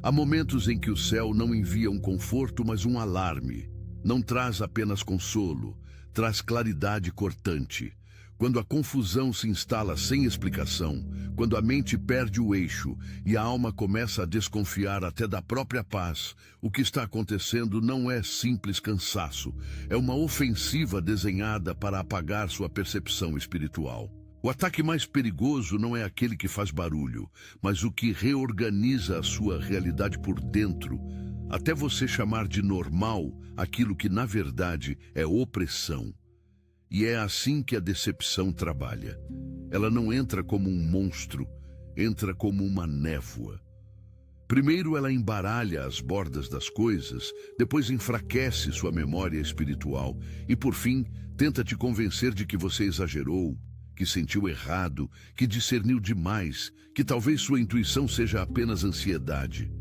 Há momentos em que o céu não envia um conforto, mas um alarme. Não traz apenas consolo, traz claridade cortante. Quando a confusão se instala sem explicação, quando a mente perde o eixo e a alma começa a desconfiar até da própria paz, o que está acontecendo não é simples cansaço, é uma ofensiva desenhada para apagar sua percepção espiritual. O ataque mais perigoso não é aquele que faz barulho, mas o que reorganiza a sua realidade por dentro, até você chamar de normal aquilo que na verdade é opressão. E é assim que a decepção trabalha. Ela não entra como um monstro, entra como uma névoa. Primeiro ela embaralha as bordas das coisas, depois enfraquece sua memória espiritual e, por fim, tenta te convencer de que você exagerou, que sentiu errado, que discerniu demais, que talvez sua intuição seja apenas ansiedade.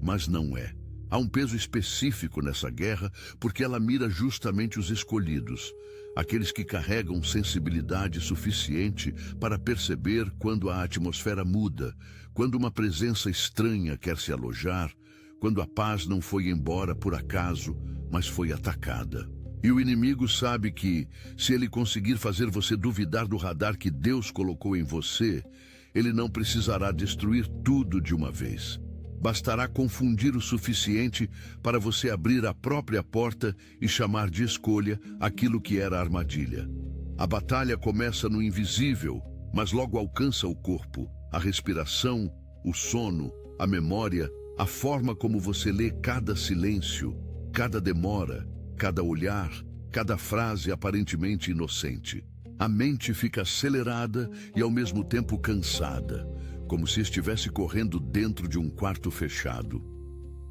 Mas não é. Há um peso específico nessa guerra porque ela mira justamente os escolhidos, aqueles que carregam sensibilidade suficiente para perceber quando a atmosfera muda, quando uma presença estranha quer se alojar, quando a paz não foi embora por acaso, mas foi atacada. E o inimigo sabe que, se ele conseguir fazer você duvidar do radar que Deus colocou em você, ele não precisará destruir tudo de uma vez. Bastará confundir o suficiente para você abrir a própria porta e chamar de escolha aquilo que era armadilha. A batalha começa no invisível, mas logo alcança o corpo, a respiração, o sono, a memória, a forma como você lê cada silêncio, cada demora, cada olhar, cada frase aparentemente inocente. A mente fica acelerada e ao mesmo tempo cansada, como se estivesse correndo dentro de um quarto fechado.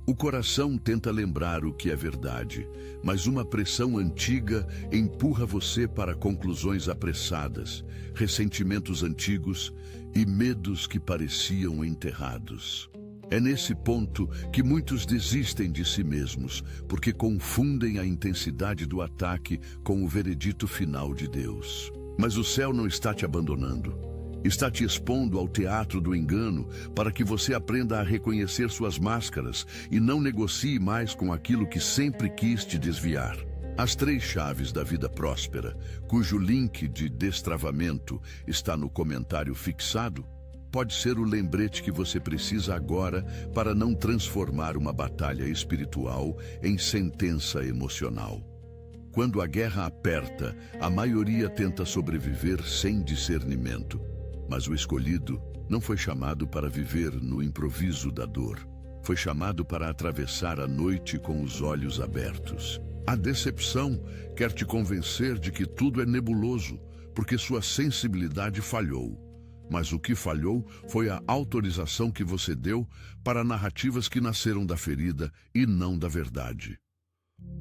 O coração tenta lembrar o que é verdade, mas uma pressão antiga empurra você para conclusões apressadas, ressentimentos antigos e medos que pareciam enterrados. É nesse ponto que muitos desistem de si mesmos, porque confundem a intensidade do ataque com o veredito final de Deus. Mas o céu não está te abandonando. Está te expondo ao teatro do engano para que você aprenda a reconhecer suas máscaras e não negocie mais com aquilo que sempre quis te desviar. As 3 chaves da vida próspera, cujo link de destravamento está no comentário fixado, pode ser o lembrete que você precisa agora para não transformar uma batalha espiritual em sentença emocional. Quando a guerra aperta, a maioria tenta sobreviver sem discernimento. Mas o escolhido não foi chamado para viver no improviso da dor. Foi chamado para atravessar a noite com os olhos abertos. A decepção quer te convencer de que tudo é nebuloso, porque sua sensibilidade falhou. Mas o que falhou foi a autorização que você deu para narrativas que nasceram da ferida e não da verdade.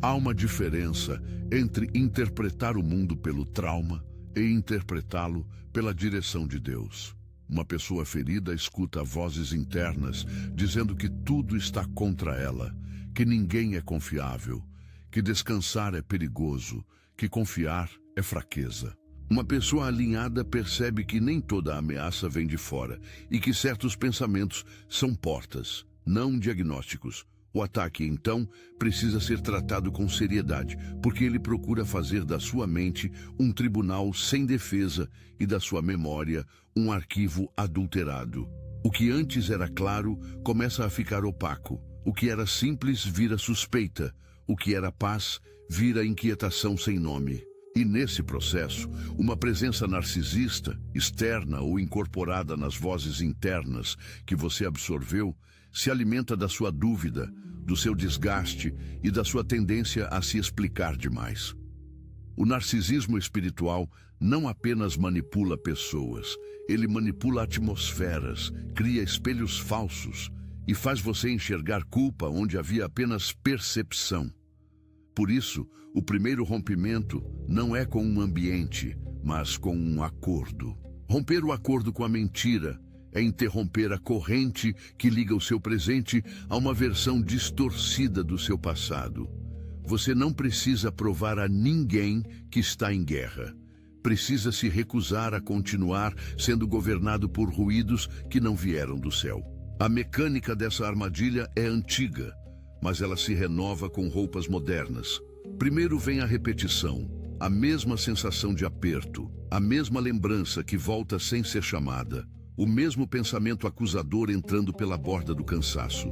Há uma diferença entre interpretar o mundo pelo trauma e interpretá-lo pela direção de Deus. Uma pessoa ferida escuta vozes internas dizendo que tudo está contra ela, que ninguém é confiável, que descansar é perigoso, que confiar é fraqueza. Uma pessoa alinhada percebe que nem toda ameaça vem de fora e que certos pensamentos são portas, não diagnósticos. O ataque, então, precisa ser tratado com seriedade, porque ele procura fazer da sua mente um tribunal sem defesa e da sua memória um arquivo adulterado. O que antes era claro começa a ficar opaco. O que era simples vira suspeita. O que era paz vira inquietação sem nome. E nesse processo, uma presença narcisista, externa ou incorporada nas vozes internas que você absorveu, se alimenta da sua dúvida, do seu desgaste e da sua tendência a se explicar demais. O narcisismo espiritual não apenas manipula pessoas, ele manipula atmosferas, cria espelhos falsos e faz você enxergar culpa onde havia apenas percepção. Por isso, o primeiro rompimento não é com um ambiente, mas com um acordo. Romper o acordo com a mentira é interromper a corrente que liga o seu presente a uma versão distorcida do seu passado. Você não precisa provar a ninguém que está em guerra. Precisa se recusar a continuar sendo governado por ruídos que não vieram do céu. A mecânica dessa armadilha é antiga, mas ela se renova com roupas modernas. Primeiro vem a repetição, a mesma sensação de aperto, a mesma lembrança que volta sem ser chamada, o mesmo pensamento acusador entrando pela borda do cansaço.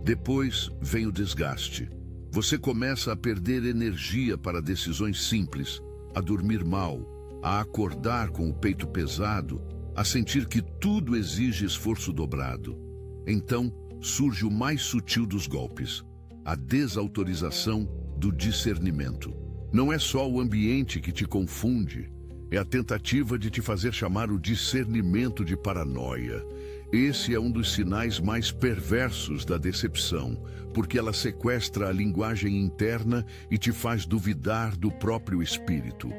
Depois vem o desgaste. Você começa a perder energia para decisões simples, a dormir mal, a acordar com o peito pesado, a sentir que tudo exige esforço dobrado. Então surge o mais sutil dos golpes, a desautorização do discernimento. Não é só o ambiente que te confunde, é a tentativa de te fazer chamar o discernimento de paranoia. Esse é um dos sinais mais perversos da decepção, porque ela sequestra a linguagem interna e te faz duvidar do próprio espírito.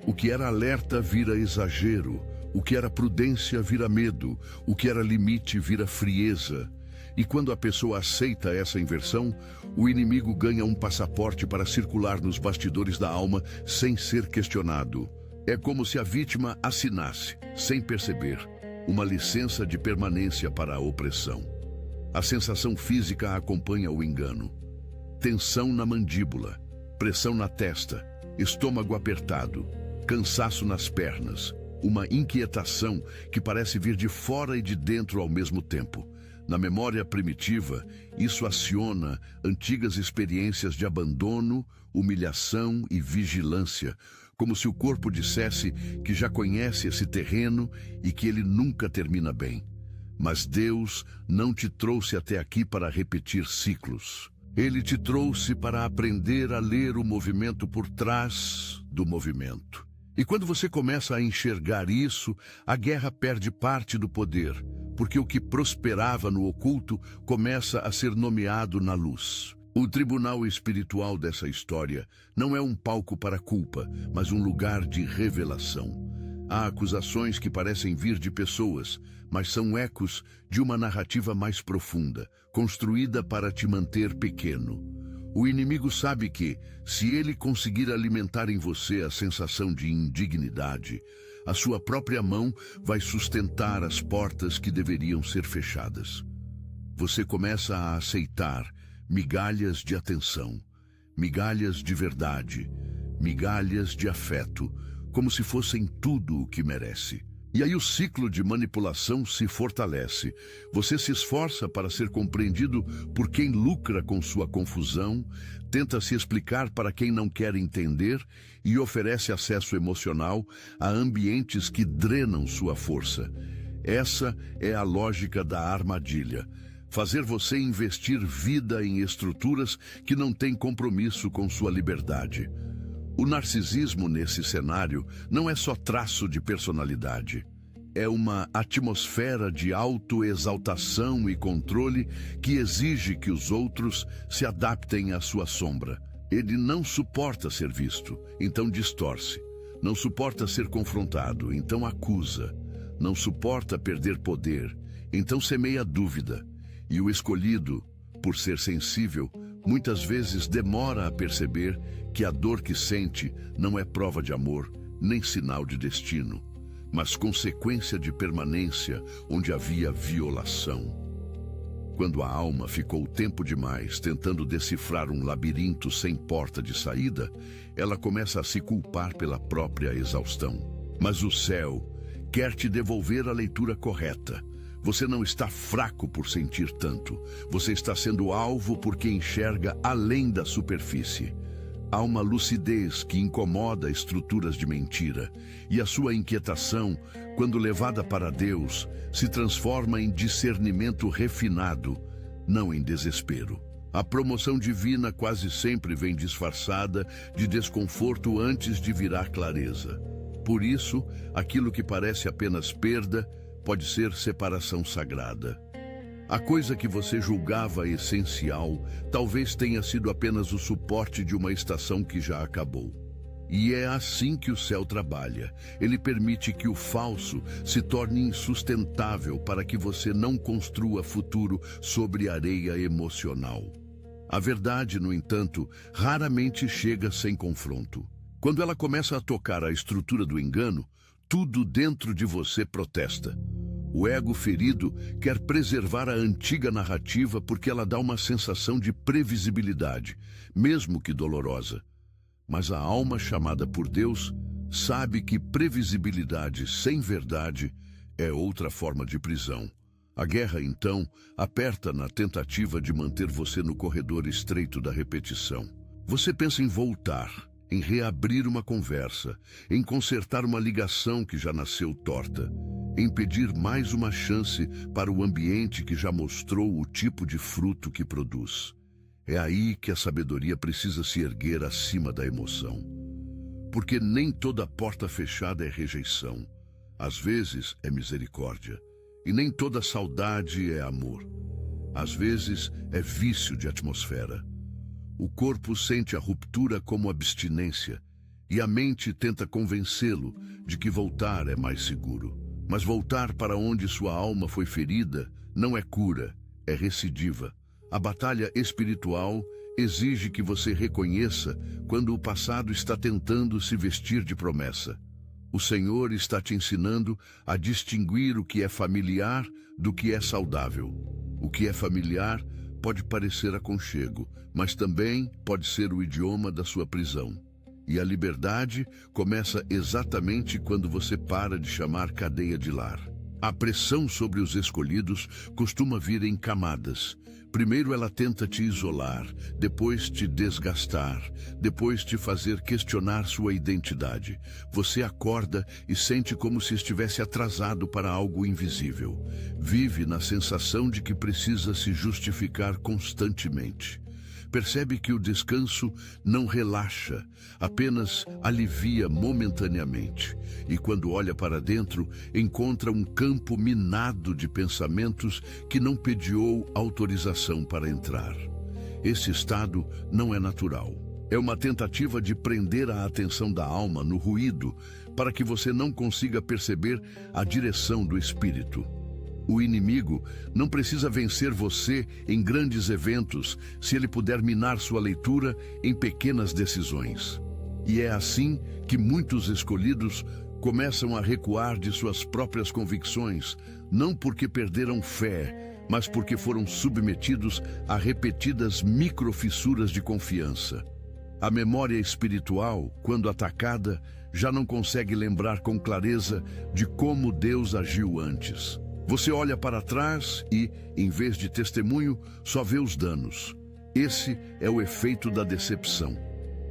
O que era alerta vira exagero, o que era prudência vira medo, o que era limite vira frieza. E quando a pessoa aceita essa inversão, o inimigo ganha um passaporte para circular nos bastidores da alma sem ser questionado. É como se a vítima assinasse, sem perceber, uma licença de permanência para a opressão. A sensação física acompanha o engano. Tensão na mandíbula, pressão na testa, estômago apertado, cansaço nas pernas, uma inquietação que parece vir de fora e de dentro ao mesmo tempo. Na memória primitiva, isso aciona antigas experiências de abandono, humilhação e vigilância, como se o corpo dissesse que já conhece esse terreno e que ele nunca termina bem. Mas Deus não te trouxe até aqui para repetir ciclos. Ele te trouxe para aprender a ler o movimento por trás do movimento. E quando você começa a enxergar isso, a guerra perde parte do poder, porque o que prosperava no oculto começa a ser nomeado na luz. O tribunal espiritual dessa história não é um palco para culpa, mas um lugar de revelação. Há acusações que parecem vir de pessoas, mas são ecos de uma narrativa mais profunda, construída para te manter pequeno. O inimigo sabe que, se ele conseguir alimentar em você a sensação de indignidade, a sua própria mão vai sustentar as portas que deveriam ser fechadas. Você começa a aceitar migalhas de atenção, migalhas de verdade, migalhas de afeto, como se fossem tudo o que merece. E aí o ciclo de manipulação se fortalece. Você se esforça para ser compreendido por quem lucra com sua confusão, tenta se explicar para quem não quer entender e oferece acesso emocional a ambientes que drenam sua força. Essa é a lógica da armadilha. Fazer você investir vida em estruturas que não têm compromisso com sua liberdade. O narcisismo nesse cenário não é só traço de personalidade. É uma atmosfera de autoexaltação e controle que exige que os outros se adaptem à sua sombra. Ele não suporta ser visto, então distorce. Não suporta ser confrontado, então acusa. Não suporta perder poder, então semeia dúvida. E o escolhido, por ser sensível, muitas vezes demora a perceber que a dor que sente não é prova de amor, nem sinal de destino, mas consequência de permanência onde havia violação. Quando a alma ficou tempo demais tentando decifrar um labirinto sem porta de saída, ela começa a se culpar pela própria exaustão. Mas o céu quer te devolver a leitura correta. Você não está fraco por sentir tanto. Você está sendo alvo porque enxerga além da superfície. Há uma lucidez que incomoda estruturas de mentira, e a sua inquietação, quando levada para Deus, se transforma em discernimento refinado, não em desespero. A promoção divina quase sempre vem disfarçada de desconforto antes de virar clareza. Por isso, aquilo que parece apenas perda pode ser separação sagrada. A coisa que você julgava essencial talvez tenha sido apenas o suporte de uma estação que já acabou. E é assim que o céu trabalha. Ele permite que o falso se torne insustentável para que você não construa futuro sobre areia emocional. A verdade, no entanto, raramente chega sem confronto. Quando ela começa a tocar a estrutura do engano, tudo dentro de você protesta. O ego ferido quer preservar a antiga narrativa porque ela dá uma sensação de previsibilidade, mesmo que dolorosa. Mas a alma chamada por Deus sabe que previsibilidade sem verdade é outra forma de prisão. A guerra, então, aperta na tentativa de manter você no corredor estreito da repetição. Você pensa em voltar, em reabrir uma conversa, em consertar uma ligação que já nasceu torta, em pedir mais uma chance para o ambiente que já mostrou o tipo de fruto que produz. É aí que a sabedoria precisa se erguer acima da emoção. Porque nem toda porta fechada é rejeição. Às vezes é misericórdia. E nem toda saudade é amor. Às vezes é vício de atmosfera. O corpo sente a ruptura como abstinência, e a mente tenta convencê-lo de que voltar é mais seguro. Mas voltar para onde sua alma foi ferida não é cura, é recidiva. A batalha espiritual exige que você reconheça quando o passado está tentando se vestir de promessa. O Senhor está te ensinando a distinguir o que é familiar do que é saudável. O que é familiar pode parecer aconchego, mas também pode ser o idioma da sua prisão. E a liberdade começa exatamente quando você para de chamar cadeia de lar. A pressão sobre os escolhidos costuma vir em camadas. Primeiro ela tenta te isolar, depois te desgastar, depois te fazer questionar sua identidade. Você acorda e sente como se estivesse atrasado para algo invisível. Vive na sensação de que precisa se justificar constantemente. Percebe que o descanso não relaxa, apenas alivia momentaneamente. E quando olha para dentro, encontra um campo minado de pensamentos que não pediu autorização para entrar. Esse estado não é natural. É uma tentativa de prender a atenção da alma no ruído, para que você não consiga perceber a direção do espírito. O inimigo não precisa vencer você em grandes eventos se ele puder minar sua leitura em pequenas decisões. E é assim que muitos escolhidos começam a recuar de suas próprias convicções, não porque perderam fé, mas porque foram submetidos a repetidas microfissuras de confiança. A memória espiritual, quando atacada, já não consegue lembrar com clareza de como Deus agiu antes. Você olha para trás e, em vez de testemunho, só vê os danos. Esse é o efeito da decepção.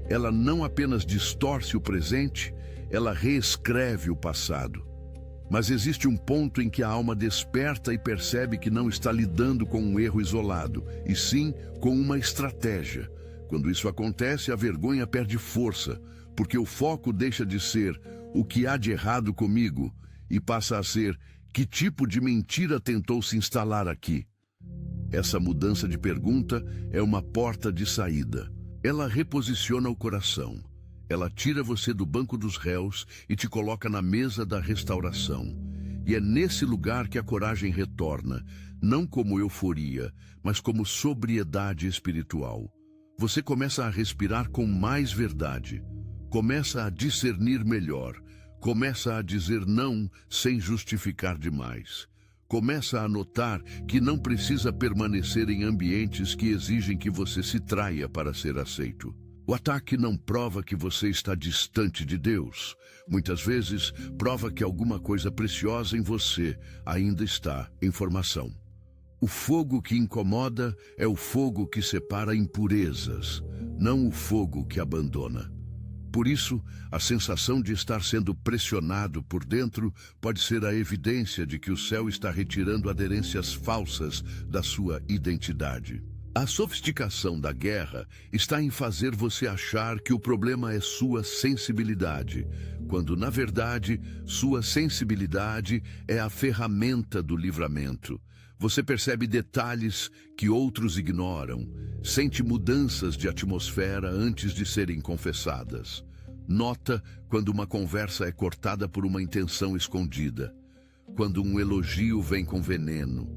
Ela não apenas distorce o presente, ela reescreve o passado. Mas existe um ponto em que a alma desperta e percebe que não está lidando com um erro isolado, e sim com uma estratégia. Quando isso acontece, a vergonha perde força, porque o foco deixa de ser o que há de errado comigo e passa a ser que tipo de mentira tentou se instalar aqui. Essa mudança de pergunta é uma porta de saída. Ela reposiciona o coração. Ela tira você do banco dos réus e te coloca na mesa da restauração. E é nesse lugar que a coragem retorna, não como euforia, mas como sobriedade espiritual. Você começa a respirar com mais verdade, começa a discernir melhor, começa a dizer não sem justificar demais. Começa a notar que não precisa permanecer em ambientes que exigem que você se traia para ser aceito. O ataque não prova que você está distante de Deus. Muitas vezes, prova que alguma coisa preciosa em você ainda está em formação. O fogo que incomoda é o fogo que separa impurezas, não o fogo que abandona. Por isso, a sensação de estar sendo pressionado por dentro pode ser a evidência de que o céu está retirando aderências falsas da sua identidade. A sofisticação da guerra está em fazer você achar que o problema é sua sensibilidade, quando, na verdade, sua sensibilidade é a ferramenta do livramento. Você percebe detalhes que outros ignoram, sente mudanças de atmosfera antes de serem confessadas. Nota quando uma conversa é cortada por uma intenção escondida, quando um elogio vem com veneno,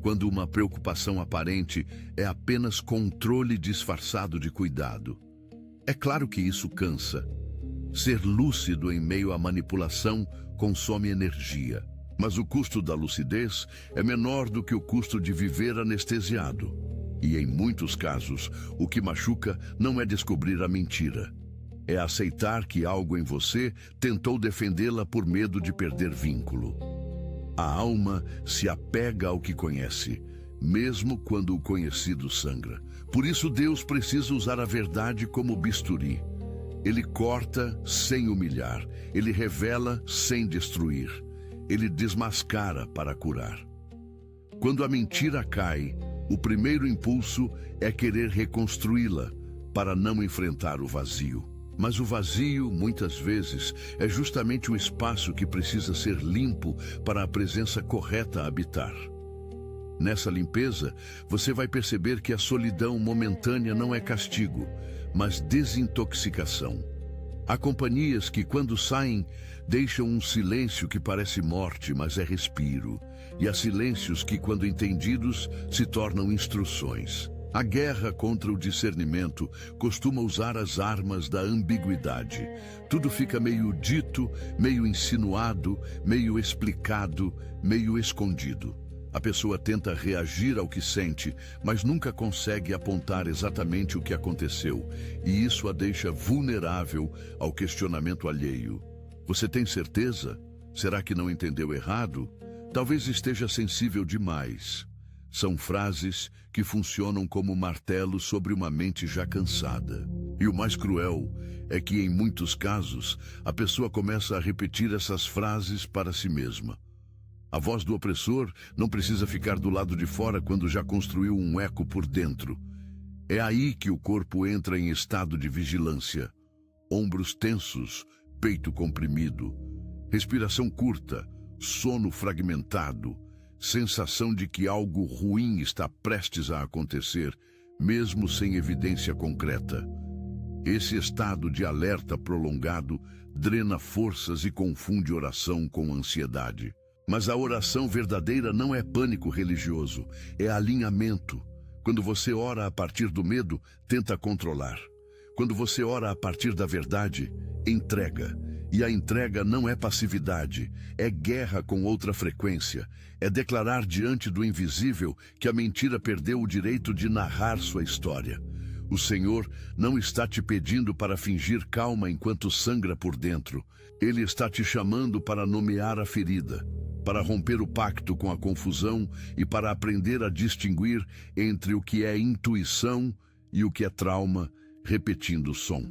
quando uma preocupação aparente é apenas controle disfarçado de cuidado. É claro que isso cansa. Ser lúcido em meio à manipulação consome energia. Mas o custo da lucidez é menor do que o custo de viver anestesiado. E em muitos casos, o que machuca não é descobrir a mentira. É aceitar que algo em você tentou defendê-la por medo de perder vínculo. A alma se apega ao que conhece, mesmo quando o conhecido sangra. Por isso Deus precisa usar a verdade como bisturi. Ele corta sem humilhar, ele revela sem destruir, ele desmascara para curar. Quando a mentira cai, o primeiro impulso é querer reconstruí-la para não enfrentar o vazio. Mas o vazio, muitas vezes, é justamente o espaço que precisa ser limpo para a presença correta habitar. Nessa limpeza, você vai perceber que a solidão momentânea não é castigo, mas desintoxicação. Há companhias que, quando saem, deixam um silêncio que parece morte, mas é respiro. E há silêncios que, quando entendidos, se tornam instruções. A guerra contra o discernimento costuma usar as armas da ambiguidade. Tudo fica meio dito, meio insinuado, meio explicado, meio escondido. A pessoa tenta reagir ao que sente, mas nunca consegue apontar exatamente o que aconteceu, e isso a deixa vulnerável ao questionamento alheio. Você tem certeza? Será que não entendeu errado? Talvez esteja sensível demais. São frases que funcionam como martelo sobre uma mente já cansada. E o mais cruel é que, em muitos casos, a pessoa começa a repetir essas frases para si mesma. A voz do opressor não precisa ficar do lado de fora quando já construiu um eco por dentro. É aí que o corpo entra em estado de vigilância. Ombros tensos, peito comprimido, respiração curta, sono fragmentado, sensação de que algo ruim está prestes a acontecer, mesmo sem evidência concreta. Esse estado de alerta prolongado drena forças e confunde oração com ansiedade. Mas a oração verdadeira não é pânico religioso, é alinhamento. Quando você ora a partir do medo, tenta controlar. Quando você ora a partir da verdade, entrega. E a entrega não é passividade, é guerra com outra frequência. É declarar diante do invisível que a mentira perdeu o direito de narrar sua história. O Senhor não está te pedindo para fingir calma enquanto sangra por dentro. Ele está te chamando para nomear a ferida, para romper o pacto com a confusão e para aprender a distinguir entre o que é intuição e o que é trauma, repetindo o som.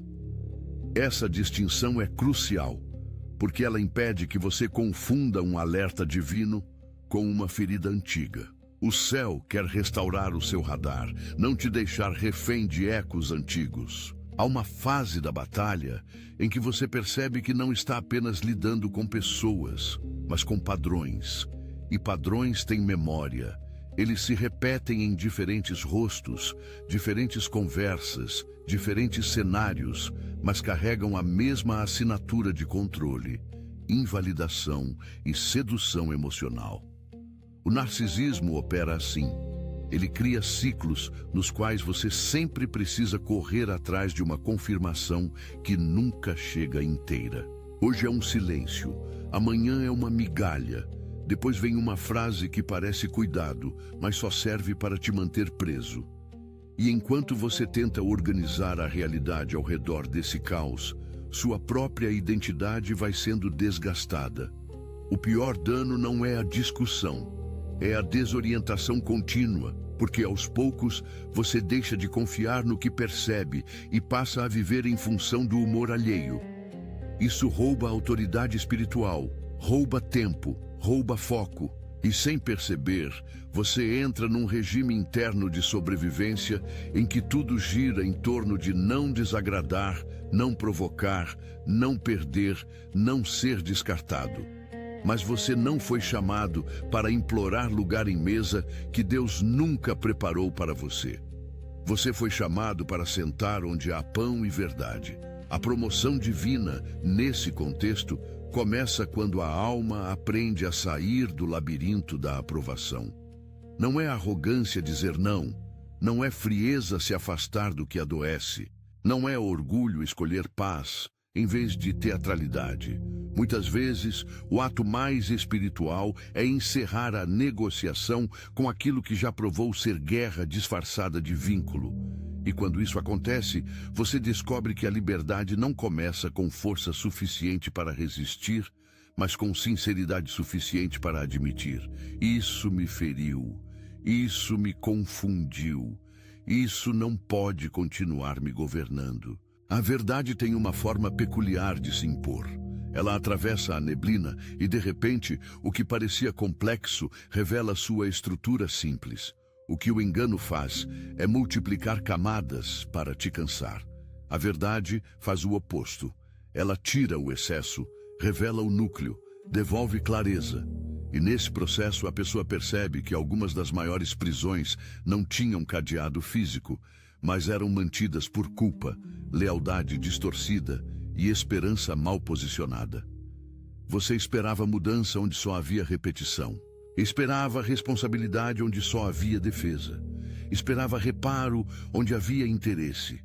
Essa distinção é crucial, porque ela impede que você confunda um alerta divino com uma ferida antiga. O céu quer restaurar o seu radar, não te deixar refém de ecos antigos. Há uma fase da batalha em que você percebe que não está apenas lidando com pessoas, mas com padrões. E padrões têm memória. Eles se repetem em diferentes rostos, diferentes conversas, diferentes cenários, mas carregam a mesma assinatura de controle, invalidação e sedução emocional. O narcisismo opera assim. Ele cria ciclos nos quais você sempre precisa correr atrás de uma confirmação que nunca chega inteira. Hoje é um silêncio, amanhã é uma migalha, depois vem uma frase que parece cuidado, mas só serve para te manter preso. E enquanto você tenta organizar a realidade ao redor desse caos, sua própria identidade vai sendo desgastada. O pior dano não é a discussão, é a desorientação contínua, porque aos poucos você deixa de confiar no que percebe e passa a viver em função do humor alheio. Isso rouba a autoridade espiritual, rouba tempo, rouba foco, e sem perceber, você entra num regime interno de sobrevivência em que tudo gira em torno de não desagradar, não provocar, não perder, não ser descartado. Mas você não foi chamado para implorar lugar em mesa que Deus nunca preparou para você. Você foi chamado para sentar onde há pão e verdade. A promoção divina, nesse contexto, começa quando a alma aprende a sair do labirinto da aprovação. Não é arrogância dizer não, não é frieza se afastar do que adoece, não é orgulho escolher paz, em vez de teatralidade. Muitas vezes, o ato mais espiritual é encerrar a negociação com aquilo que já provou ser guerra disfarçada de vínculo. E quando isso acontece, você descobre que a liberdade não começa com força suficiente para resistir, mas com sinceridade suficiente para admitir: isso me feriu, isso me confundiu, isso não pode continuar me governando. A verdade tem uma forma peculiar de se impor. Ela atravessa a neblina e, de repente, o que parecia complexo revela sua estrutura simples. O que o engano faz é multiplicar camadas para te cansar. A verdade faz o oposto. Ela tira o excesso, revela o núcleo, devolve clareza. E nesse processo a pessoa percebe que algumas das maiores prisões não tinham cadeado físico, mas eram mantidas por culpa, lealdade distorcida e esperança mal posicionada. Você esperava mudança onde só havia repetição. Esperava responsabilidade onde só havia defesa. Esperava reparo onde havia interesse.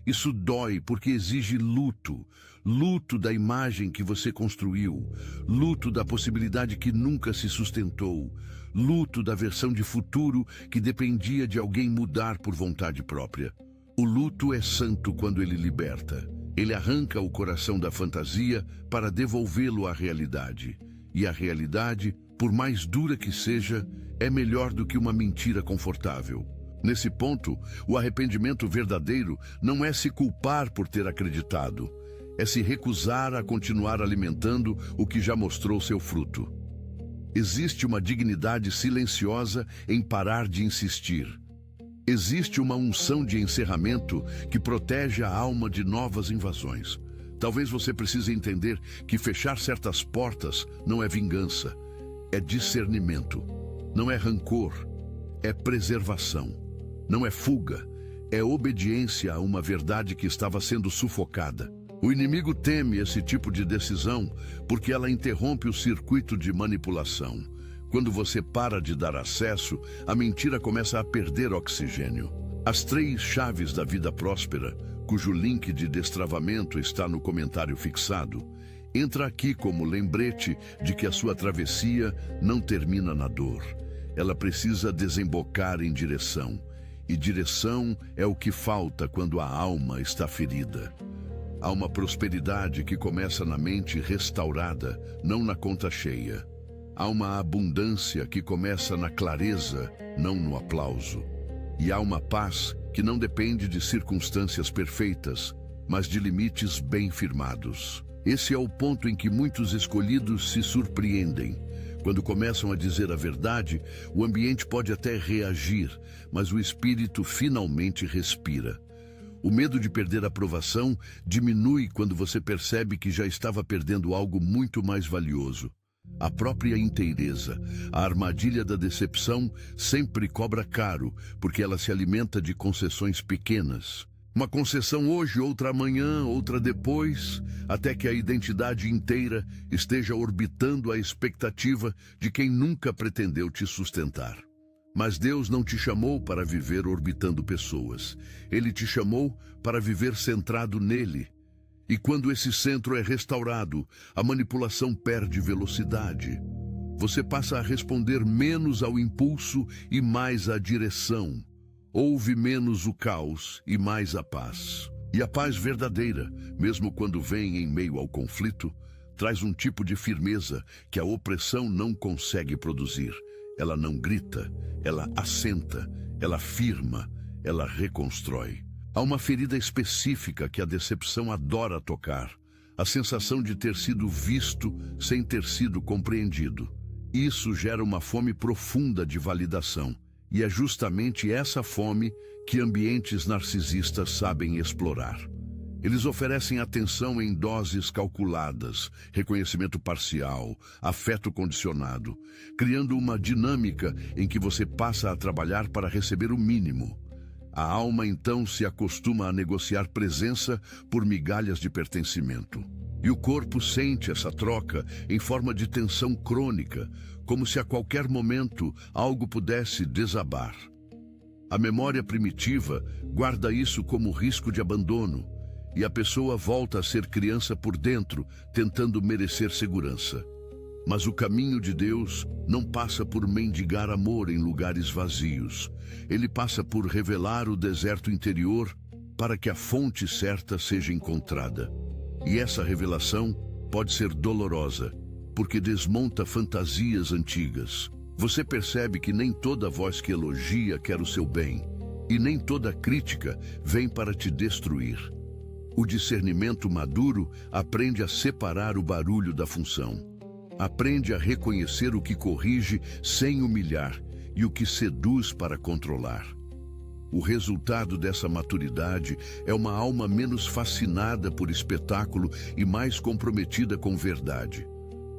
Isso dói porque exige luto. Luto da imagem que você construiu. Luto da possibilidade que nunca se sustentou. Luto da versão de futuro que dependia de alguém mudar por vontade própria. O luto é santo quando ele liberta. Ele arranca o coração da fantasia para devolvê-lo à realidade. E a realidade, por mais dura que seja, é melhor do que uma mentira confortável. Nesse ponto, o arrependimento verdadeiro não é se culpar por ter acreditado, é se recusar a continuar alimentando o que já mostrou seu fruto. Existe uma dignidade silenciosa em parar de insistir. Existe uma unção de encerramento que protege a alma de novas invasões. Talvez você precise entender que fechar certas portas não é vingança, é discernimento. Não é rancor, é preservação. Não é fuga, é obediência a uma verdade que estava sendo sufocada. O inimigo teme esse tipo de decisão porque ela interrompe o circuito de manipulação. Quando você para de dar acesso, a mentira começa a perder oxigênio. As 3 chaves da vida próspera, cujo link de destravamento está no comentário fixado, entra aqui como lembrete de que a sua travessia não termina na dor. Ela precisa desembocar em direção. E direção é o que falta quando a alma está ferida. Há uma prosperidade que começa na mente restaurada, não na conta cheia. Há uma abundância que começa na clareza, não no aplauso. E há uma paz que não depende de circunstâncias perfeitas, mas de limites bem firmados. Esse é o ponto em que muitos escolhidos se surpreendem. Quando começam a dizer a verdade, o ambiente pode até reagir, mas o espírito finalmente respira. O medo de perder a aprovação diminui quando você percebe que já estava perdendo algo muito mais valioso. A própria inteireza, a armadilha da decepção, sempre cobra caro, porque ela se alimenta de concessões pequenas. Uma concessão hoje, outra amanhã, outra depois, até que a identidade inteira esteja orbitando a expectativa de quem nunca pretendeu te sustentar. Mas Deus não te chamou para viver orbitando pessoas. Ele te chamou para viver centrado nele. E quando esse centro é restaurado, a manipulação perde velocidade. Você passa a responder menos ao impulso e mais à direção. Ouve menos o caos e mais a paz. E a paz verdadeira, mesmo quando vem em meio ao conflito, traz um tipo de firmeza que a opressão não consegue produzir. Ela não grita, ela assenta, ela firma, ela reconstrói. Há uma ferida específica que a decepção adora tocar, a sensação de ter sido visto sem ter sido compreendido. Isso gera uma fome profunda de validação, e é justamente essa fome que ambientes narcisistas sabem explorar. Eles oferecem atenção em doses calculadas, reconhecimento parcial, afeto condicionado, criando uma dinâmica em que você passa a trabalhar para receber o mínimo. A alma então se acostuma a negociar presença por migalhas de pertencimento. E o corpo sente essa troca em forma de tensão crônica, como se a qualquer momento algo pudesse desabar. A memória primitiva guarda isso como risco de abandono. e a pessoa volta a ser criança por dentro, tentando merecer segurança. Mas o caminho de Deus não passa por mendigar amor em lugares vazios. Ele passa por revelar o deserto interior para que a fonte certa seja encontrada. E essa revelação pode ser dolorosa, porque desmonta fantasias antigas. Você percebe que nem toda voz que elogia quer o seu bem, e nem toda crítica vem para te destruir. O discernimento maduro aprende a separar o barulho da função. Aprende a reconhecer o que corrige sem humilhar e o que seduz para controlar. O resultado dessa maturidade é uma alma menos fascinada por espetáculo e mais comprometida com verdade.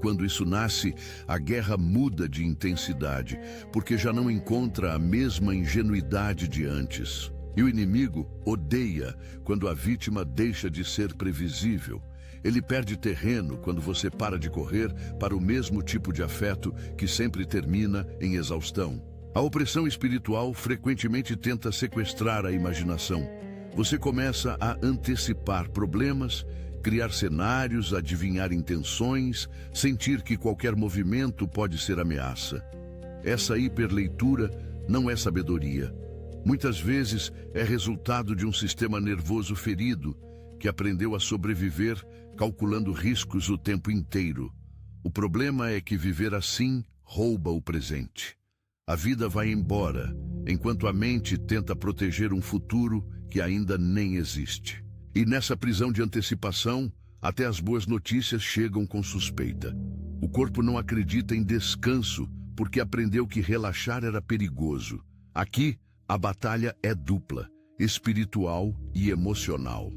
Quando isso nasce, a guerra muda de intensidade, porque já não encontra a mesma ingenuidade de antes. E o inimigo odeia quando a vítima deixa de ser previsível. Ele perde terreno quando você para de correr para o mesmo tipo de afeto que sempre termina em exaustão. A opressão espiritual frequentemente tenta sequestrar a imaginação. Você começa a antecipar problemas, criar cenários, adivinhar intenções, sentir que qualquer movimento pode ser ameaça. Essa hiperleitura não é sabedoria. Muitas vezes é resultado de um sistema nervoso ferido que aprendeu a sobreviver calculando riscos o tempo inteiro. O problema é que viver assim rouba o presente. A vida vai embora, enquanto a mente tenta proteger um futuro que ainda nem existe. E nessa prisão de antecipação, até as boas notícias chegam com suspeita. O corpo não acredita em descanso porque aprendeu que relaxar era perigoso. Aqui, a batalha é dupla, espiritual e emocional.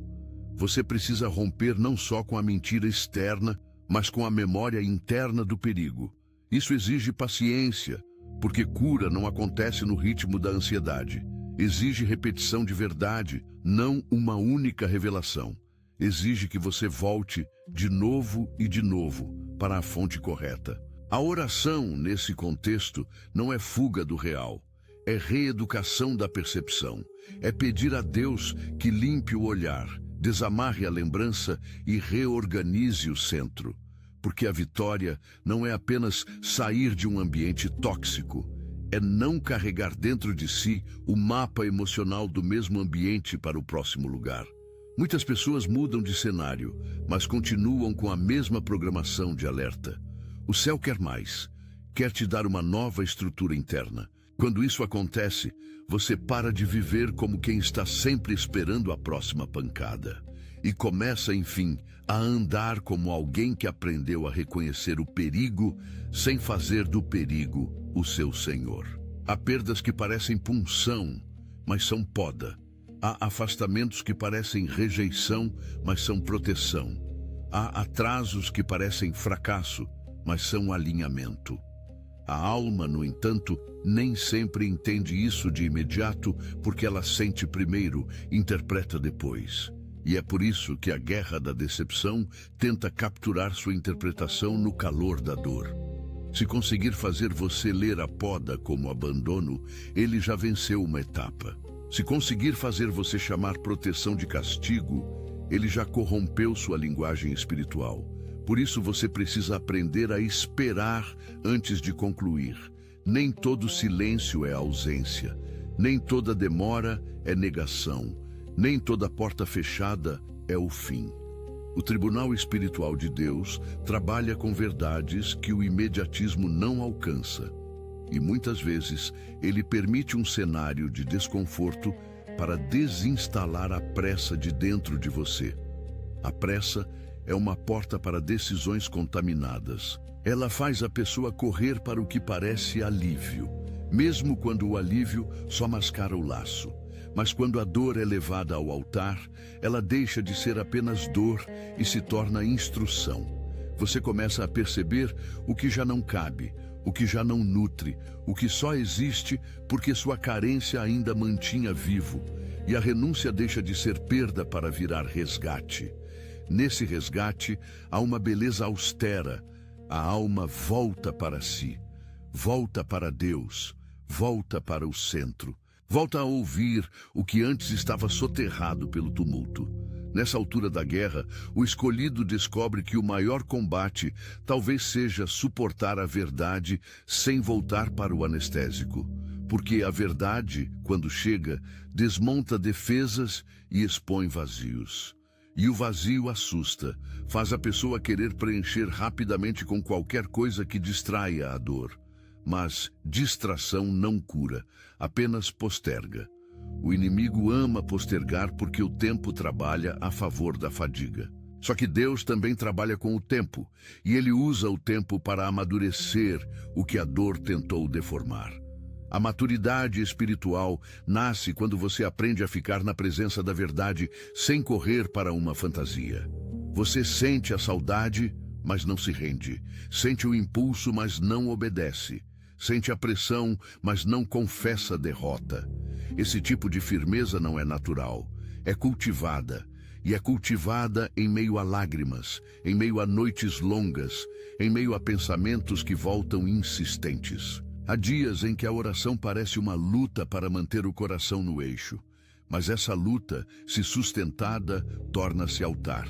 Você precisa romper não só com a mentira externa, mas com a memória interna do perigo. Isso exige paciência, porque cura não acontece no ritmo da ansiedade. Exige repetição de verdade, não uma única revelação. Exige que você volte de novo e de novo para a fonte correta. A oração, nesse contexto, não é fuga do real. É reeducação da percepção. É pedir a Deus que limpe o olhar, desamarre a lembrança e reorganize o centro. Porque a vitória não é apenas sair de um ambiente tóxico, é não carregar dentro de si o mapa emocional do mesmo ambiente para o próximo lugar. Muitas pessoas mudam de cenário, mas continuam com a mesma programação de alerta. O céu quer mais, quer te dar uma nova estrutura interna. Quando isso acontece, você para de viver como quem está sempre esperando a próxima pancada e começa, enfim, a andar como alguém que aprendeu a reconhecer o perigo sem fazer do perigo o seu senhor. Há perdas que parecem punção, mas são poda. Há afastamentos que parecem rejeição, mas são proteção. Há atrasos que parecem fracasso, mas são alinhamento. A alma, no entanto, nem sempre entende isso de imediato, porque ela sente primeiro, interpreta depois. E é por isso que a guerra da decepção tenta capturar sua interpretação no calor da dor. Se conseguir fazer você ler a poda como abandono, ele já venceu uma etapa. Se conseguir fazer você chamar proteção de castigo, ele já corrompeu sua linguagem espiritual. Por isso você precisa aprender a esperar antes de concluir. Nem todo silêncio é ausência, nem toda demora é negação, nem toda porta fechada é o fim. O tribunal espiritual de Deus trabalha com verdades que o imediatismo não alcança. E muitas vezes ele permite um cenário de desconforto para desinstalar a pressa de dentro de você. A pressa é uma porta para decisões contaminadas. Ela faz a pessoa correr para o que parece alívio, mesmo quando o alívio só mascara o laço. Mas quando a dor é levada ao altar, ela deixa de ser apenas dor e se torna instrução. Você começa a perceber o que já não cabe, o que já não nutre, o que só existe porque sua carência ainda mantinha vivo, e a renúncia deixa de ser perda para virar resgate. Nesse resgate, há uma beleza austera. A alma volta para si, volta para Deus, volta para o centro. Volta a ouvir o que antes estava soterrado pelo tumulto. Nessa altura da guerra, o escolhido descobre que o maior combate talvez seja suportar a verdade sem voltar para o anestésico. Porque a verdade, quando chega, desmonta defesas e expõe vazios. E o vazio assusta, faz a pessoa querer preencher rapidamente com qualquer coisa que distraia a dor. Mas distração não cura, apenas posterga. O inimigo ama postergar porque o tempo trabalha a favor da fadiga. Só que Deus também trabalha com o tempo, e Ele usa o tempo para amadurecer o que a dor tentou deformar. A maturidade espiritual nasce quando você aprende a ficar na presença da verdade sem correr para uma fantasia. Você sente a saudade, mas não se rende. Sente o impulso, mas não obedece. Sente a pressão, mas não confessa a derrota. Esse tipo de firmeza não é natural, é cultivada. E é cultivada em meio a lágrimas, em meio a noites longas, em meio a pensamentos que voltam insistentes. Há dias em que a oração parece uma luta para manter o coração no eixo, mas essa luta, se sustentada, torna-se altar.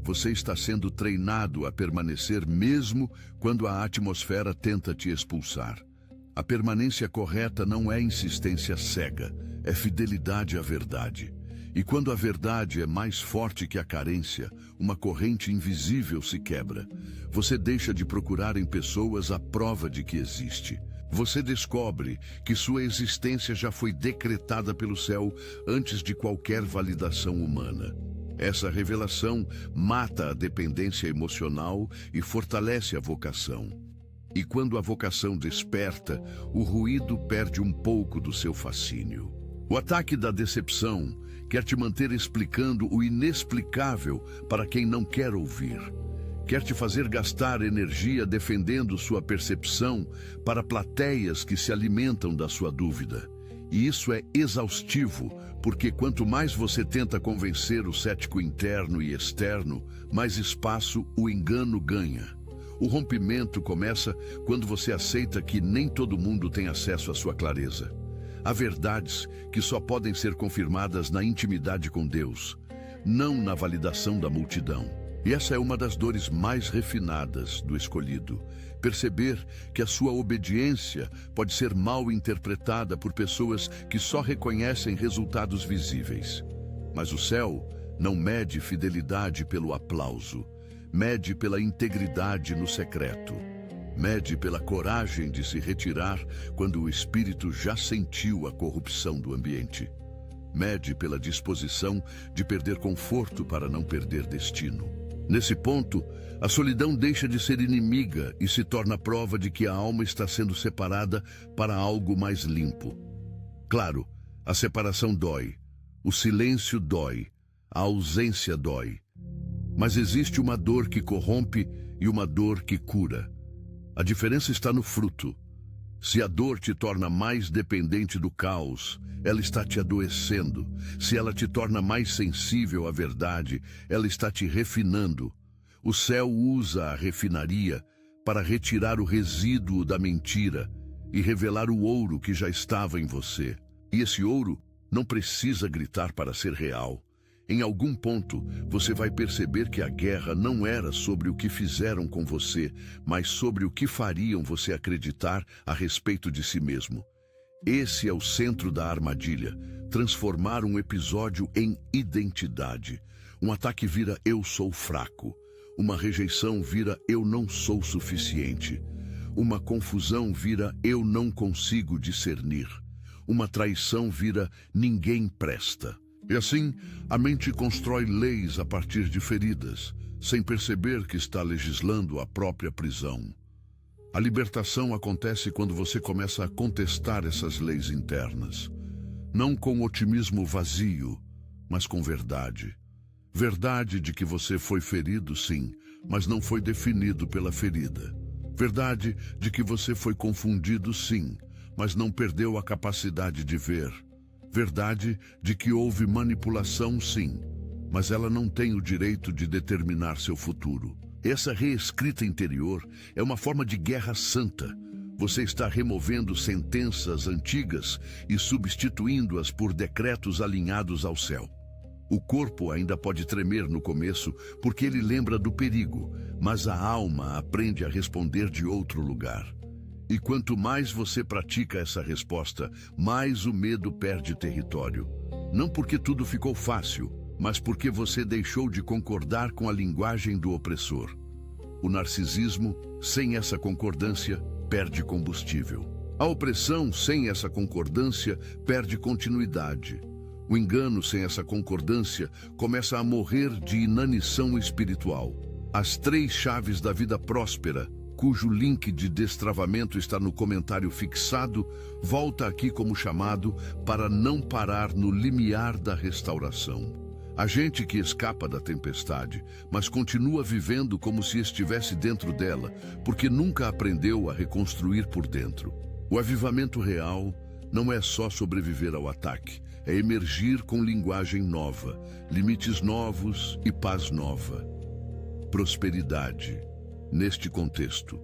Você está sendo treinado a permanecer mesmo quando a atmosfera tenta te expulsar. A permanência correta não é insistência cega, é fidelidade à verdade. E quando a verdade é mais forte que a carência, uma corrente invisível se quebra. Você deixa de procurar em pessoas a prova de que existe. Você descobre que sua existência já foi decretada pelo céu antes de qualquer validação humana. Essa revelação mata a dependência emocional e fortalece a vocação. E quando a vocação desperta, o ruído perde um pouco do seu fascínio. O ataque da decepção quer te manter explicando o inexplicável para quem não quer ouvir. Quer te fazer gastar energia defendendo sua percepção para plateias que se alimentam da sua dúvida. E isso é exaustivo, porque quanto mais você tenta convencer o cético interno e externo, mais espaço o engano ganha. O rompimento começa quando você aceita que nem todo mundo tem acesso à sua clareza. Há verdades que só podem ser confirmadas na intimidade com Deus, não na validação da multidão. E essa é uma das dores mais refinadas do escolhido. Perceber que a sua obediência pode ser mal interpretada por pessoas que só reconhecem resultados visíveis. Mas o céu não mede fidelidade pelo aplauso, mede pela integridade no secreto. Mede pela coragem de se retirar quando o espírito já sentiu a corrupção do ambiente. Mede pela disposição de perder conforto para não perder destino. Nesse ponto, a solidão deixa de ser inimiga e se torna prova de que a alma está sendo separada para algo mais limpo. Claro, a separação dói, o silêncio dói, a ausência dói. Mas existe uma dor que corrompe e uma dor que cura. A diferença está no fruto. Se a dor te torna mais dependente do caos, ela está te adoecendo. Se ela te torna mais sensível à verdade, ela está te refinando. O céu usa a refinaria para retirar o resíduo da mentira e revelar o ouro que já estava em você. E esse ouro não precisa gritar para ser real. Em algum ponto, você vai perceber que a guerra não era sobre o que fizeram com você, mas sobre o que fariam você acreditar a respeito de si mesmo. Esse é o centro da armadilha, transformar um episódio em identidade. Um ataque vira eu sou fraco. Uma rejeição vira eu não sou suficiente. Uma confusão vira eu não consigo discernir. Uma traição vira ninguém presta. E assim, a mente constrói leis a partir de feridas, sem perceber que está legislando a própria prisão. A libertação acontece quando você começa a contestar essas leis internas. Não com otimismo vazio, mas com verdade. Verdade de que você foi ferido, sim, mas não foi definido pela ferida. Verdade de que você foi confundido, sim, mas não perdeu a capacidade de ver. Verdade de que houve manipulação, sim, mas ela não tem o direito de determinar seu futuro. Essa reescrita interior é uma forma de guerra santa. Você está removendo sentenças antigas e substituindo-as por decretos alinhados ao céu. O corpo ainda pode tremer no começo porque ele lembra do perigo, mas a alma aprende a responder de outro lugar. E quanto mais você pratica essa resposta, mais o medo perde território. Não porque tudo ficou fácil, mas porque você deixou de concordar com a linguagem do opressor. O narcisismo, sem essa concordância, perde combustível. A opressão, sem essa concordância, perde continuidade. O engano, sem essa concordância, começa a morrer de inanição espiritual. As 3 chaves da vida próspera, cujo link de destravamento está no comentário fixado, volta aqui como chamado para não parar no limiar da restauração. A gente que escapa da tempestade, mas continua vivendo como se estivesse dentro dela, porque nunca aprendeu a reconstruir por dentro. O avivamento real não é só sobreviver ao ataque, é emergir com linguagem nova, limites novos e paz nova. Prosperidade. Neste contexto,